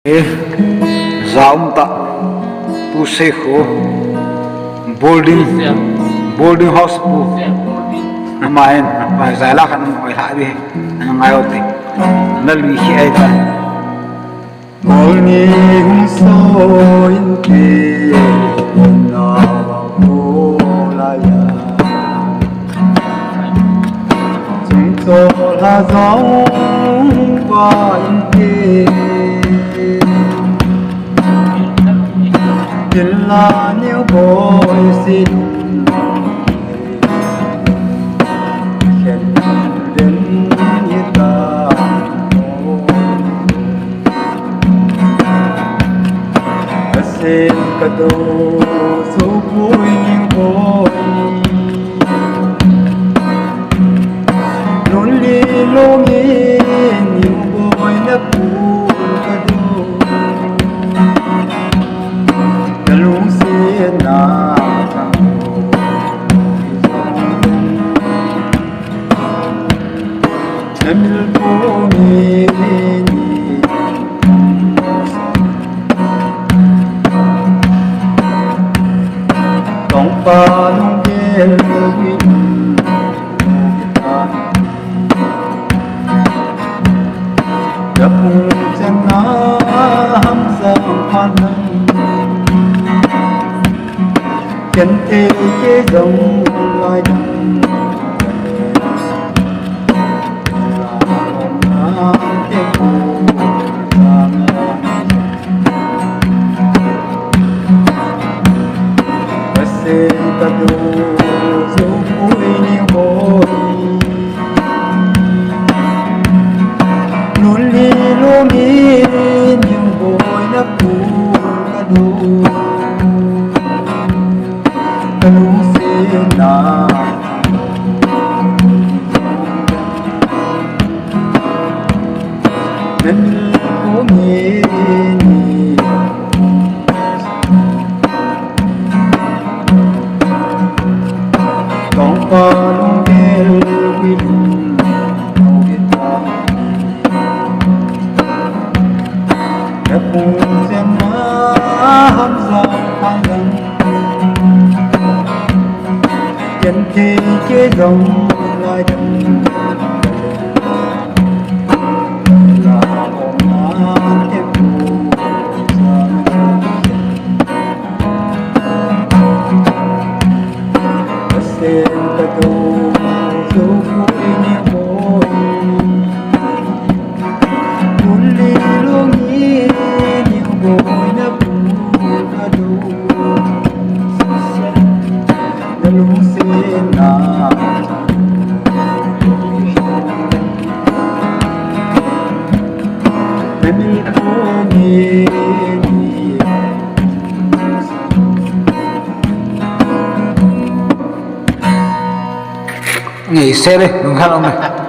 Zaum tak pu Seikho boarding house pu main pai zala kan oi la di ngai oti na lui hi ai ta KOLNI HUNGSOH inti na la ya chúng tôi là dòng qua inti tình là nhiều bồi xin khen đến như ta xin cả đồ số vui nhiều bồi luôn đi lô nghĩ nhiều bồi nấp buồn cả đồ cả lúc xin na em phố nghĩ không pa nung gel quy Japung chân na ham sang phan chân thế chế dòng lại đằng ta đồ dấu vui nhiều bồi luôn đi luôn đi nhiều bồi nắp buồn ta đồ ta luôn xin na nên có nghĩa Palung gel wilum kita Dapung sema hamza pangang Chân thi chế dòng lại đằng Là ôm nát tiếp tục xin ta tu dấu vui nhiều bồi muốn đi luôn nghĩ nhiều bồi nấp buồn ta đủ ta luôn xin na bên phố nghĩ nghỉ xe đi đừng khác ông này